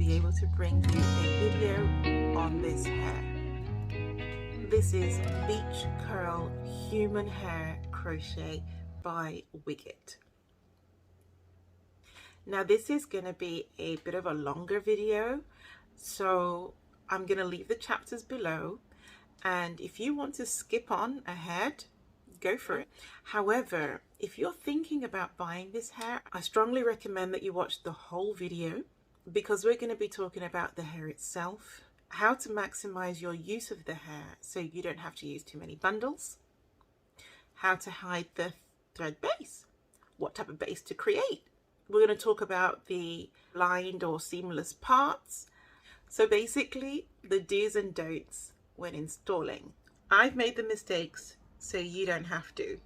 be able to bring you a video on this hair. This is Beach Curl Human Hair Crochet by WIGgIT. Now this is going to be a bit of a longer video, so I'm going to leave the chapters below, and if you want to skip on ahead, go for it. However, if you're thinking about buying this hair, I strongly recommend that you watch the whole video, because we're going to be talking about the hair itself, how to maximize your use of the hair so you don't have to use too many bundles, how to hide the thread base, what type of base to create. We're going to talk about the lined or seamless parts. So basically the do's and don'ts when installing. I've made the mistakes so you don't have to.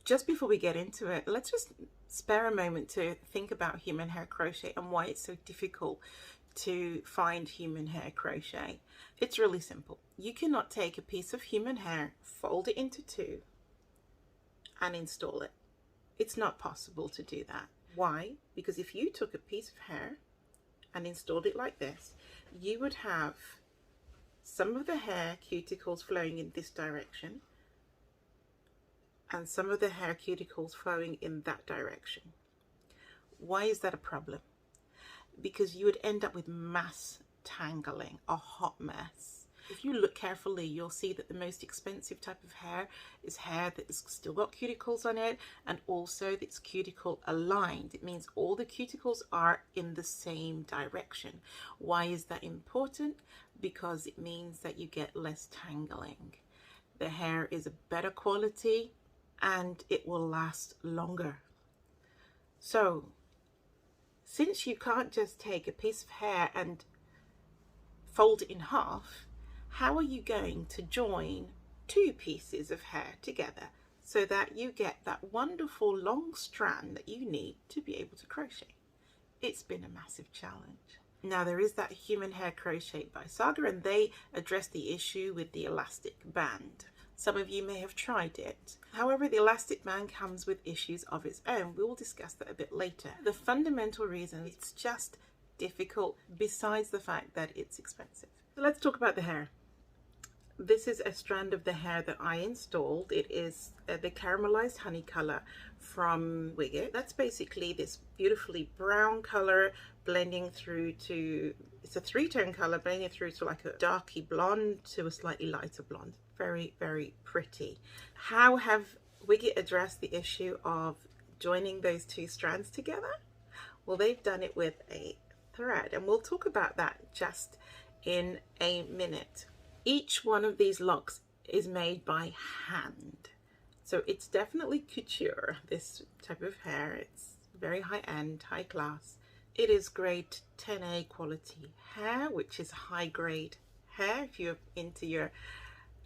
Just before we get into it, let's just spare a moment to think about human hair crochet and why it's so difficult to find human hair crochet. It's really simple. You cannot take a piece of human hair, fold it into two, and install it. It's not possible to do that. Why? Because if you took a piece of hair and installed it like this, you would have some of the hair cuticles flowing in this direction and some of the hair cuticles flowing in that direction. Why is that a problem? Because you would end up with mass tangling, a hot mess. If you look carefully, you'll see that the most expensive type of hair is hair that's still got cuticles on it, and also that's cuticle aligned. It means all the cuticles are in the same direction. Why is that important? Because it means that you get less tangling. The hair is a better quality and it will last longer. So since you can't just take a piece of hair and fold it in half, how are you going to join two pieces of hair together so that you get that wonderful long strand that you need to be able to crochet? It's been a massive challenge. Now there is that Human Hair Crochet by Saga, and they address the issue with the elastic band. Some of you may have tried it. However, the elastic band comes with issues of its own. We will discuss that a bit later. The fundamental reason it's just difficult, besides the fact that it's expensive. So let's talk about the hair. This is a strand of the hair that I installed. It is the caramelized honey color from WIGgIT. That's basically this beautifully brown color blending through to, it's a three-tone color blending through to like a darky blonde to a slightly lighter blonde. Very, very pretty. How have WIGgIT addressed the issue of joining those two strands together? Well, they've done it with a thread, and we'll talk about that just in a minute. Each one of these locks is made by hand, so it's definitely couture, this type of hair. It's very high-end, high class. It is grade 10A quality hair, which is high grade hair if you're into your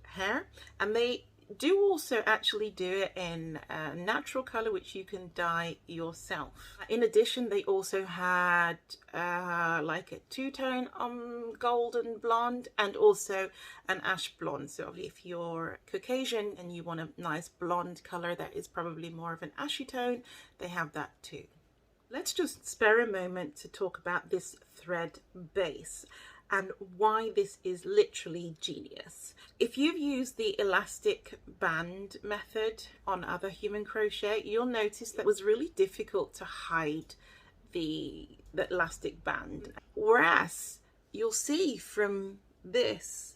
hair. And they do also actually do it in a natural color, which you can dye yourself. In addition, they also had like a two-tone golden blonde and also an ash blonde. So if you're Caucasian and you want a nice blonde color that is probably more of an ashy tone, they have that too. Let's just spare a moment to talk about this thread base and why this is literally genius. If you've used the elastic band method on other human crochet, you'll notice that it was really difficult to hide the elastic band. Whereas you'll see from this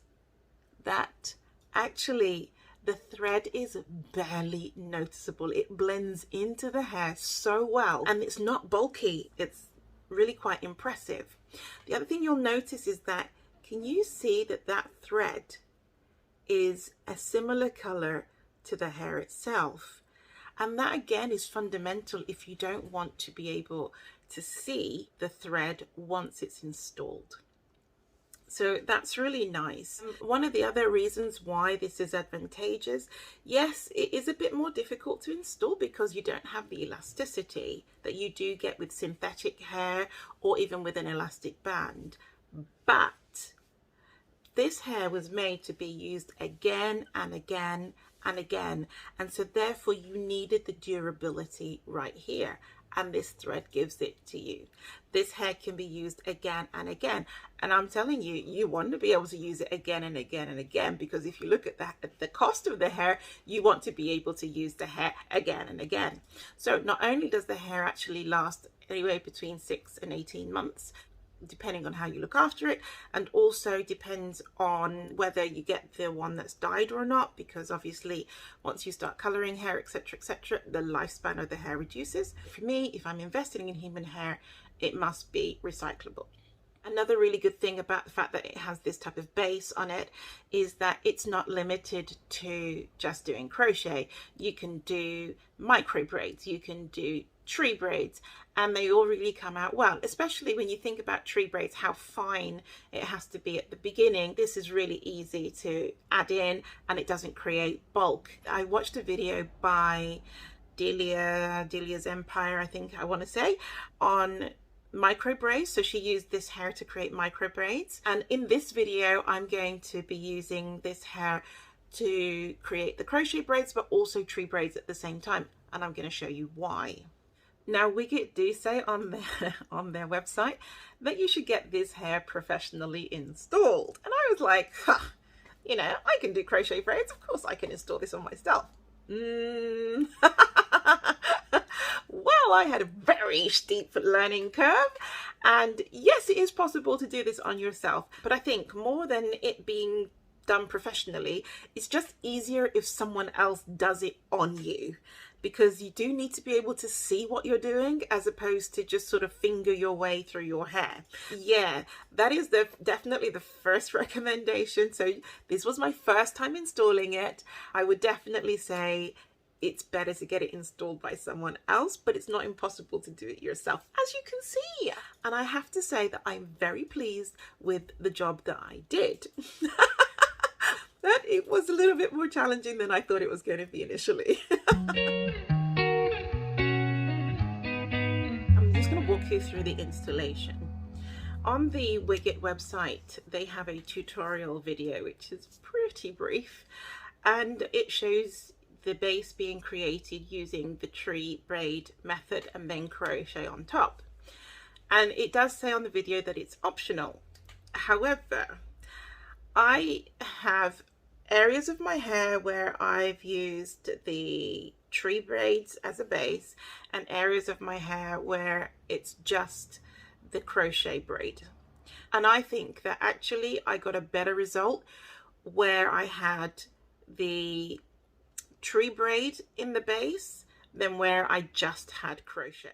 that actually the thread is barely noticeable. It blends into the hair so well, and it's not bulky. It's really quite impressive. The other thing you'll notice is that, can you see that that thread is a similar color to the hair itself? And that again is fundamental if you don't want to be able to see the thread once it's installed. So that's really nice. One of the other reasons why this is advantageous, yes, it is a bit more difficult to install because you don't have the elasticity that you do get with synthetic hair or even with an elastic band. But this hair was made to be used again and again and again, and so therefore you needed the durability right here. and this thread gives it to you. This hair can be used again and again, and I'm telling you, you want to be able to use it again and again and again, because if you look at the cost of the hair, you want to be able to use the hair again and again. So not only does the hair actually last anywhere between 6 and 18 months, depending on how you look after it, and also depends on whether you get the one that's dyed or not, because obviously once you start coloring hair, etc., the lifespan of the hair reduces. For me, if I'm investing in human hair, it must be recyclable. Another really good thing about the fact that it has this type of base on it is that it's not limited to just doing crochet. You can do micro braids, you can do tree braids, and they all really come out well, especially when you think about tree braids, how fine it has to be at the beginning. This is really easy to add in and it doesn't create bulk. I watched a video by Delia's Empire, I think I want to say, on micro braids. So she used this hair to create micro braids, and in this video I'm going to be using this hair to create the crochet braids but also tree braids at the same time, and I'm going to show you why. Now, WIGgIT do say on their website that you should get this hair professionally installed. And I was like, huh, you know, I can do crochet braids. Of course I can install this on myself. Well, I had a very steep learning curve. And yes, it is possible to do this on yourself. But I think more than it being done professionally, it's just easier if someone else does it on you, because you do need to be able to see what you're doing as opposed to just sort of finger your way through your hair. Yeah, that is definitely the first recommendation. So this was my first time installing it. I would definitely say it's better to get it installed by someone else, but it's not impossible to do it yourself, as you can see. And I have to say that I'm very pleased with the job that I did. That it was a little bit more challenging than I thought it was going to be initially. I'm just going to walk you through the installation. On the WIGgIT website, they have a tutorial video, which is pretty brief, and it shows the base being created using the tree braid method and then crochet on top. And it does say on the video that it's optional. However, I have areas of my hair where I've used the tree braids as a base, and areas of my hair where it's just the crochet braid. And I think that actually I got a better result where I had the tree braid in the base than where I just had crochet.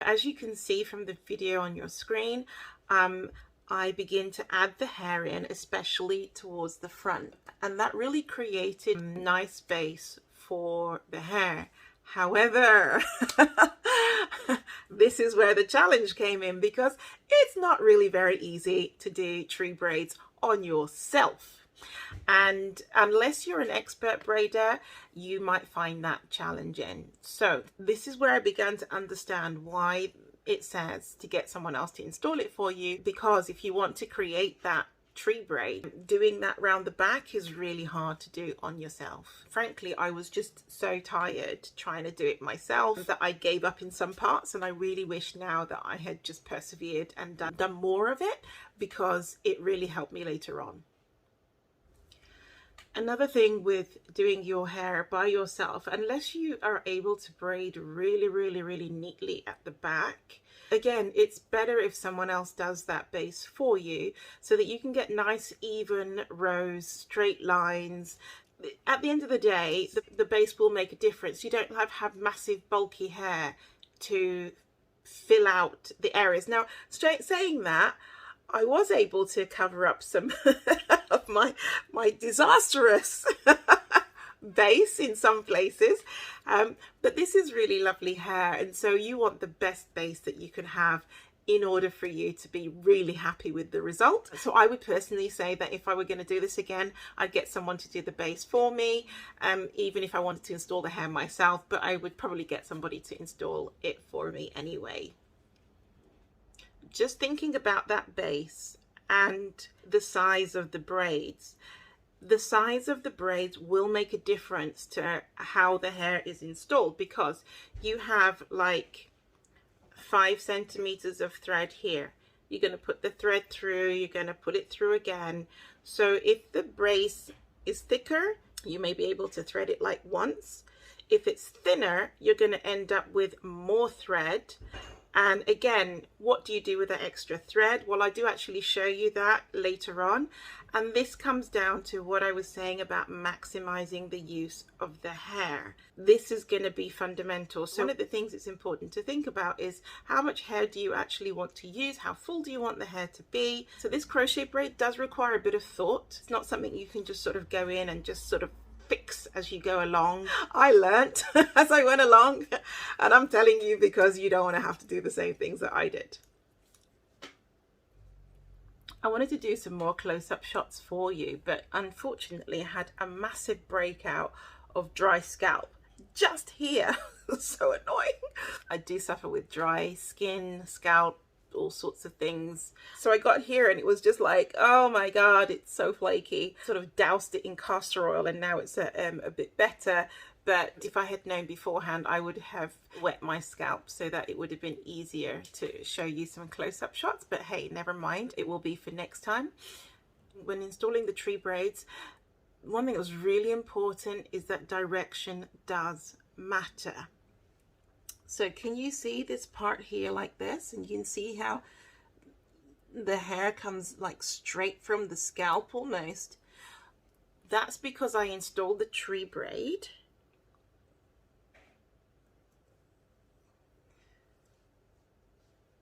As you can see from the video on your screen, I begin to add the hair in, especially towards the front, and that really created a nice base for the hair. However, this is where the challenge came in, because it's not really very easy to do tree braids on yourself. And unless you're an expert braider, you might find that challenging. So this is where I began to understand why it says to get someone else to install it for you, because if you want to create that tree braid, doing that round the back is really hard to do on yourself. Frankly, I was just so tired trying to do it myself that I gave up in some parts, and I really wish now that I had just persevered and done more of it, because it really helped me later on. Another thing with doing your hair by yourself, unless you are able to braid really neatly at the back, again, it's better if someone else does that base for you so that you can get nice even rows, straight lines. At the end of the day, the base will make a difference. You don't have massive bulky hair to fill out the areas. Now, saying that, I was able to cover up some of my disastrous base in some places, but this is really lovely hair, and so you want the best base that you can have in order for you to be really happy with the result. So I would personally say that if I were going to do this again, I'd get someone to do the base for me, even if I wanted to install the hair myself, but I would probably get somebody to install it for me anyway. Just thinking about that base and the size of the braids. The size of the braids will make a difference to how the hair is installed, because you have like 5 centimeters of thread here. You're going to put the thread through, you're going to put it through again. So if the brace is thicker, you may be able to thread it like once. If it's thinner, you're going to end up with more thread. And again, what do you do with that extra thread? Well, I do actually show you that later on. And this comes down to what I was saying about maximizing the use of the hair. This is going to be fundamental. So one of the things it's important to think about is how much hair do you actually want to use? How full do you want the hair to be? So this crochet braid does require a bit of thought. It's not something you can just sort of go in and just sort of fix as you go along. I learnt as I went along, and I'm telling you because you don't want to have to do the same things that I did. I wanted to do some more close-up shots for you, but unfortunately I had a massive breakout of dry scalp just here. So annoying. I do suffer with dry skin, scalp, all sorts of things. So I got here and it was just like, oh my god, it's so flaky. Sort of doused it in castor oil and now it's a bit better. But if I had known beforehand, I would have wet my scalp so that it would have been easier to show you some close-up shots. But hey, never mind, it will be for next time. When installing the tree braids, one thing that was really important is that direction does matter. So can you see this part here like this? And you can see how the hair comes like straight from the scalp almost. That's because I installed the tree braid.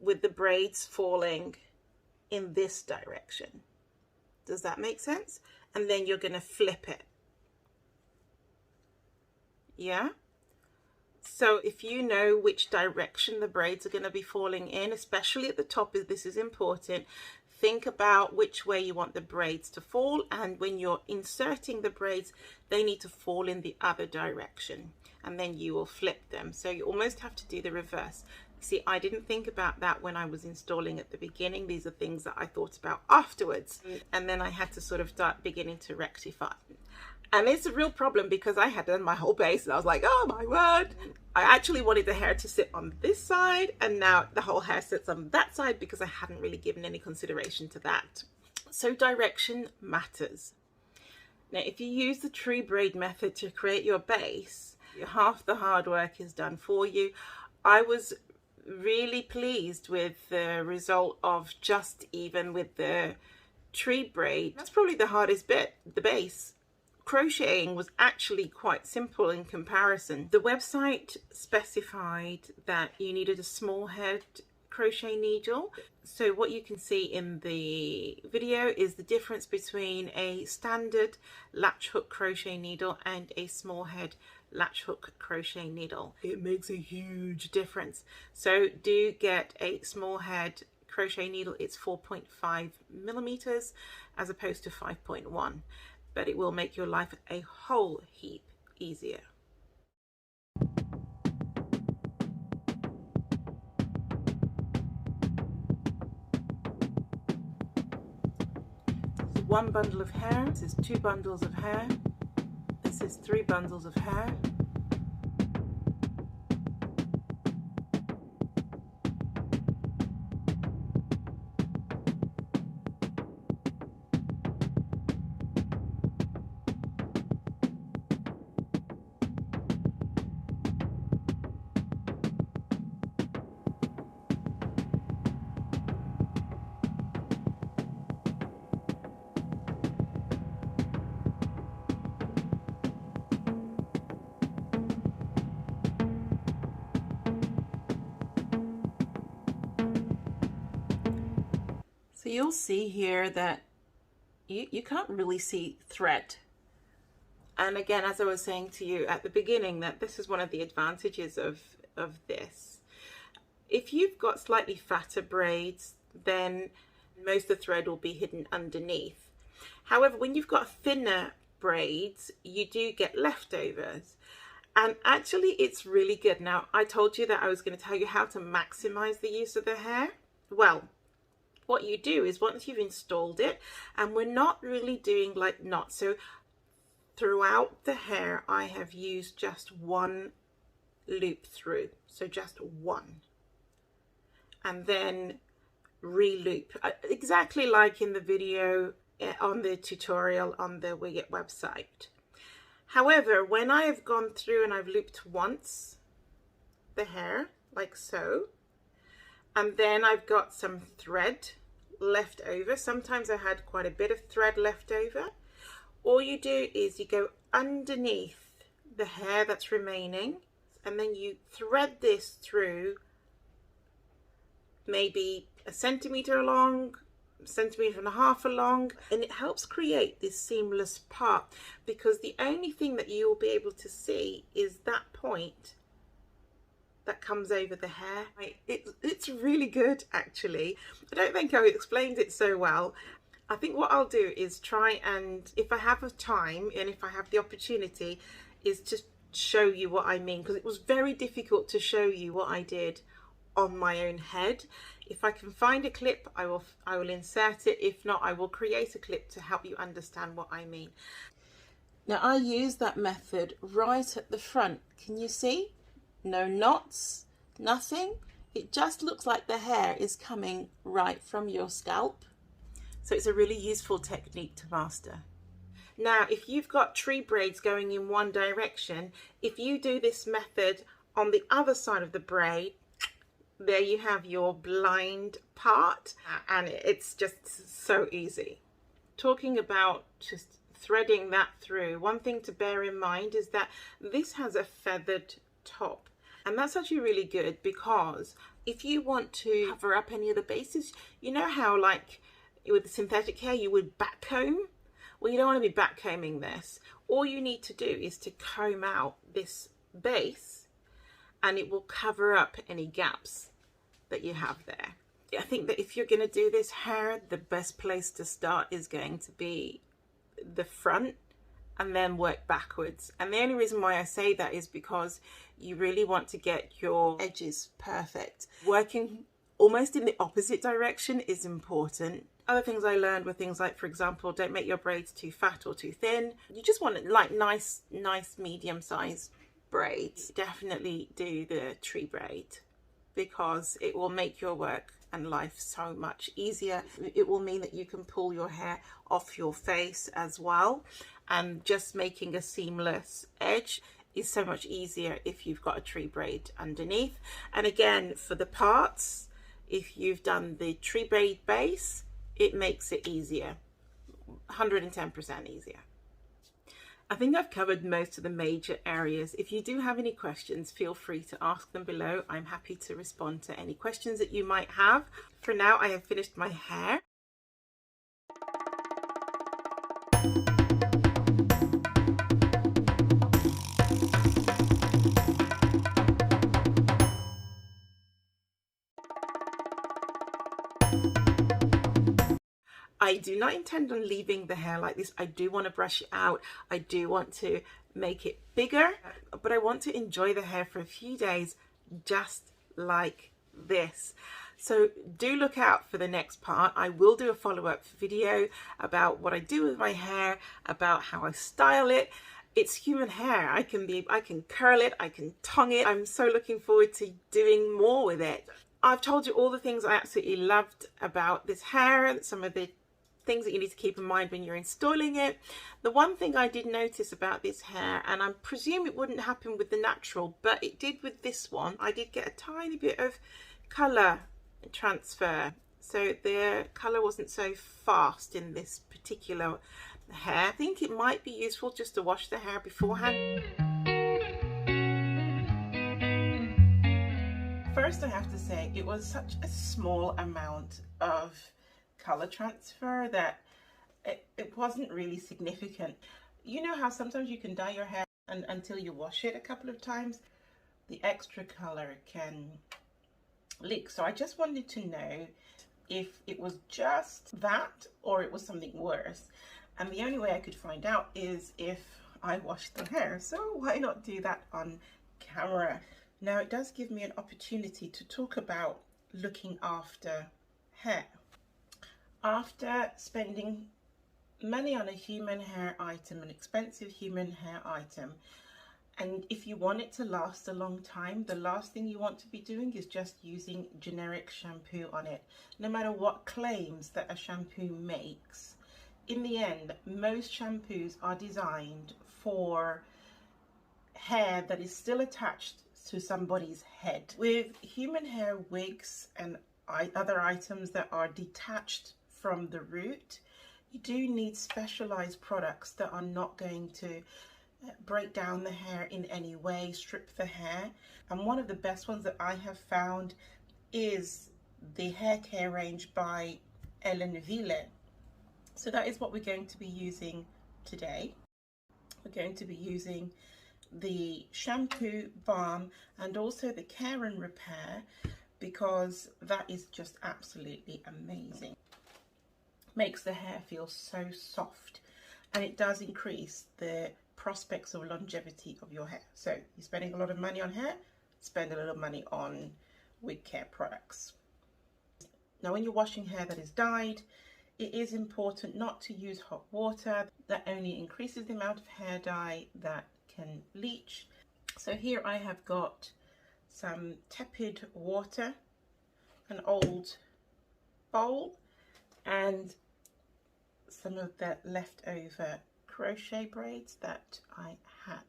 With the braids falling in this direction. Does that make sense? And then you're going to flip it. Yeah? So if you know which direction the braids are going to be falling in, especially at the top, this is important. Think about which way you want the braids to fall, and when you're inserting the braids, they need to fall in the other direction, and then you will flip them. So you almost have to do the reverse. See, I didn't think about that when I was installing at the beginning. These are things that I thought about afterwards, and then I had to sort of start beginning to rectify. And it's a real problem because I had done my whole base and I was like, oh my word. I actually wanted the hair to sit on this side, and now the whole hair sits on that side because I hadn't really given any consideration to that. So direction matters. Now, if you use the tree braid method to create your base, half the hard work is done for you. I was really pleased with the result of just even with the tree braid. That's probably the hardest bit, the base. Crocheting was actually quite simple in comparison. The website specified that you needed a small head crochet needle. So what you can see in the video is the difference between a standard latch hook crochet needle and a small head latch hook crochet needle. It makes a huge difference. So do get a small head crochet needle. It's 4.5 millimeters as opposed to 5.1, but it will make your life a whole heap easier. This is 1 bundle of hair. This is 2 bundles of hair. This is 3 bundles of hair. So you'll see here that you can't really see thread. And again, as I was saying to you at the beginning, that this is one of the advantages of this. If you've got slightly fatter braids, then most of the thread will be hidden underneath. However, when you've got thinner braids, you do get leftovers. And actually it's really good. Now, I told you that I was going to tell you how to maximize the use of the hair. Well, what you do is once you've installed it, and we're not really doing like knots, so throughout the hair I have used just one loop through, so just one, and then re-loop, exactly like in the video on the tutorial on the WIGgIT website. However, when I have gone through and I've looped once the hair like so, and then I've got some thread left over, sometimes I had quite a bit of thread left over, all you do is you go underneath the hair that's remaining, and then you thread this through maybe a centimetre long, centimetre and a half along, and it helps create this seamless part, because the only thing that you will be able to see is that point that comes over the hair. It's really good, actually. I don't think I explained it so well. I think what I'll do is try, and if I have a time and if I have the opportunity, is just show you what I mean, because it was very difficult to show you what I did on my own head. If I can find a clip, I will insert it. If not, I will create a clip to help you understand what I mean. Now, I use that method right at the front. Can you see? No knots, nothing. It just looks like the hair is coming right from your scalp. So it's a really useful technique to master. Now, if you've got tree braids going in one direction, if you do this method on the other side of the braid, there you have your blind part, and it's just so easy. Talking about just threading that through, one thing to bear in mind is that this has a feathered top, and that's actually really good, because if you want to cover up any of the bases, you know how like with the synthetic hair you would back comb? Well, you don't want to be back combing this. All you need to do is to comb out this base, and it will cover up any gaps that you have there. I think that if you're going to do this hair, the best place to start is going to be the front, and then work backwards. And the only reason why I say that is because you really want to get your edges perfect. Working almost in the opposite direction is important. Other things I learned were things like, for example, don't make your braids too fat or too thin. You just want like nice medium-sized braids. Definitely do the tree braid, because it will make your work and life so much easier. It will mean that you can pull your hair off your face as well, and just making a seamless edge is so much easier if you've got a tree braid underneath. And again, for the parts, if you've done the tree braid base, it makes it easier, 110% easier. I think I've covered most of the major areas. If you do have any questions, feel free to ask them below. I'm happy to respond to any questions that you might have. For now, I have finished my hair. I do not intend on leaving the hair like this. I do want to brush it out. I do want to make it bigger, but I want to enjoy the hair for a few days just like this. So do look out for the next part. I will do a follow-up video about what I do with my hair, about how I style it. It's human hair. I can curl it, I can tongue it. I'm so looking forward to doing more with it. I've told you all the things I absolutely loved about this hair, some of the things that you need to keep in mind when you're installing it. The one thing I did notice about this hair, and I presume it wouldn't happen with the natural, but it did with this one, I did get a tiny bit of colour transfer. So the colour wasn't so fast in this particular hair. I think it might be useful just to wash the hair beforehand. First, I have to say it was such a small amount of color transfer that it wasn't really significant. You know how sometimes you can dye your hair until you wash it a couple of times, the extra color can leak. So I just wanted to know if it was just that or it was something worse. And the only way I could find out is if I washed the hair. So why not do that on camera? Now it does give me an opportunity to talk about looking after hair. After spending money on a human hair item, an expensive human hair item, and if you want it to last a long time, the last thing you want to be doing is just using generic shampoo on it. No matter what claims that a shampoo makes, in the end, most shampoos are designed for hair that is still attached to somebody's head. With human hair wigs and other items that are detached from the root, you do need specialized products that are not going to break down the hair in any way, strip the hair. And one of the best ones that I have found is the hair care range by Wille. So that is what we're going to be using today. We're going to be using the shampoo, balm, and also the care and repair, because that is just absolutely amazing. Makes the hair feel so soft, and it does increase the prospects of longevity of your hair. So you're spending a lot of money on hair, spend a little money on wig care products. Now when you're washing hair that is dyed, it is important not to use hot water. That only increases the amount of hair dye that can leach. So here I have got some tepid water, an old bowl, and some of the leftover crochet braids that I had.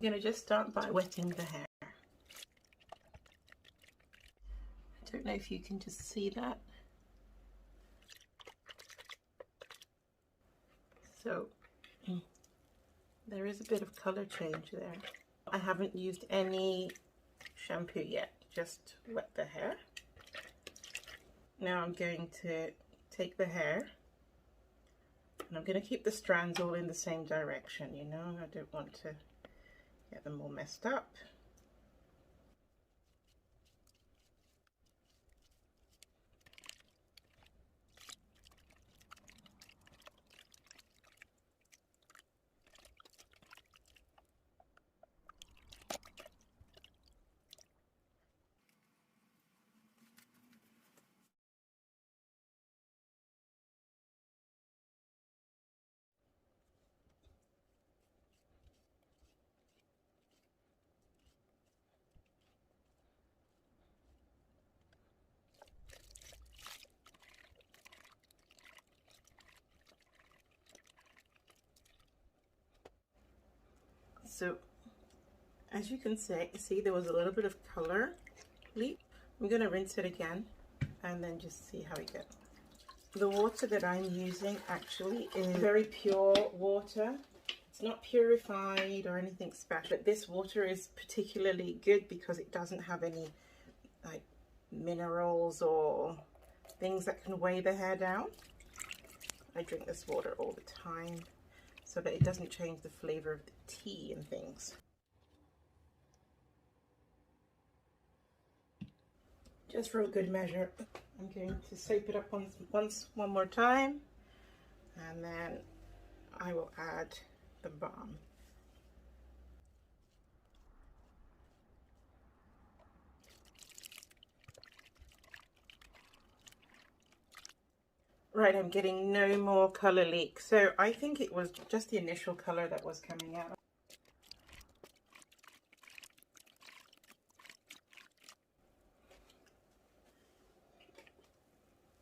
I'm going to just start by wetting the hair. I don't know if you can just see that. So there is a bit of color change there. I haven't used any shampoo yet, just wet the hair. Now I'm going to take the hair, and I'm going to keep the strands all in the same direction, you know, I don't want to get them all messed up. So as you can see there was a little bit of color leak. I'm going to rinse it again and then just see how we go. The water that I'm using actually is very pure water. It's not purified or anything special, but this water is particularly good because it doesn't have any like minerals or things that can weigh the hair down. I drink this water all the time so that it doesn't change the flavor of the tea and things. Just for a good measure, I'm going to soap it up one more time, and then I will add the balm. Right, I'm getting no more color leak, so I think it was just the initial color that was coming out.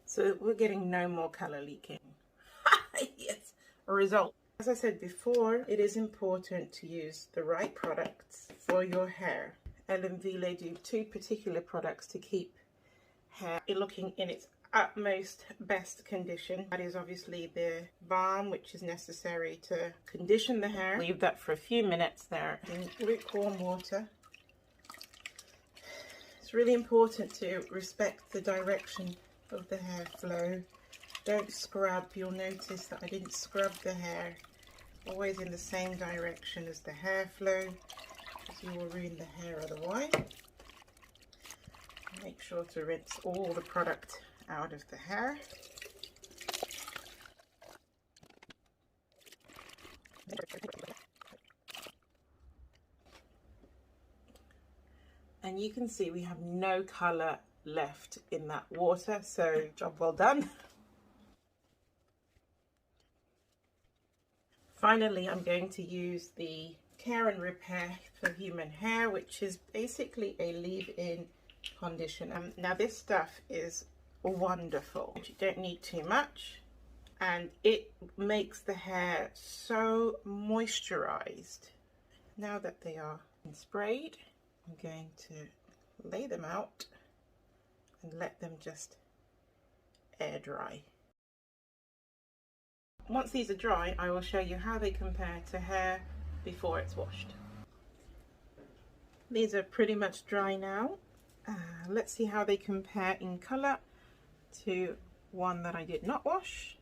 So we're getting no more color leaking. Yes, a result. As I said before, it is important to use the right products for your hair. Wille do two particular products to keep hair looking in its utmost best condition. That is obviously the balm, which is necessary to condition the hair. Leave that for a few minutes there in lukewarm water. It's really important to respect the direction of the hair flow. Don't scrub. You'll notice that I didn't scrub the hair. Always in the same direction as the hair flow, because you will ruin the hair otherwise. Make sure to rinse all the product out of the hair. And you can see we have no colour left in that water, so job well done. Finally, I'm going to use the Care and Repair for Human Hair, which is basically a leave-in conditioner. Now this stuff is wonderful. You don't need too much, and it makes the hair so moisturized. Now that they are sprayed, I'm going to lay them out and let them just air dry. Once these are dry, I will show you how they compare to hair before it's washed. These are pretty much dry now. Let's see how they compare in colour to one that I did not wash.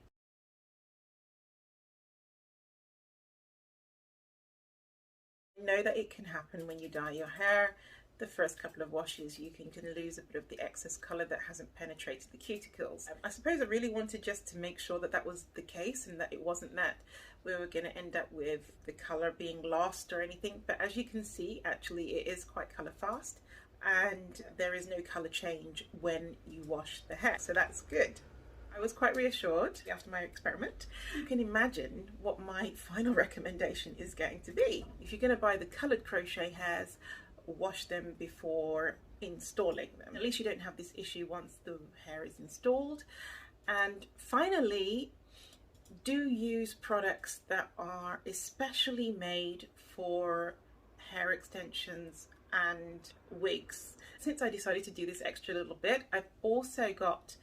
Know that it can happen when you dye your hair. The first couple of washes you can lose a bit of the excess colour that hasn't penetrated the cuticles. I suppose I really wanted just to make sure that that was the case and that it wasn't that we were going to end up with the colour being lost or anything, but as you can see, actually it is quite colour fast and there is no colour change when you wash the hair, so that's good. I was quite reassured after my experiment. You can imagine what my final recommendation is going to be. If you're going to buy the coloured crochet hairs, wash them before installing them. At least you don't have this issue once the hair is installed. And finally, do use products that are especially made for hair extensions and wigs. Since I decided to do this extra little bit, I've also got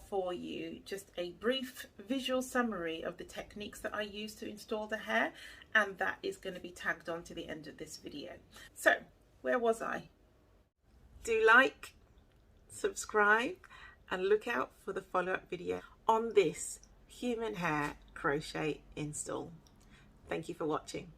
for you just a brief visual summary of the techniques that I use to install the hair, and that is going to be tagged on to the end of this video. So where was I? Do like, subscribe, and look out for the follow-up video on this human hair crochet install. Thank you for watching.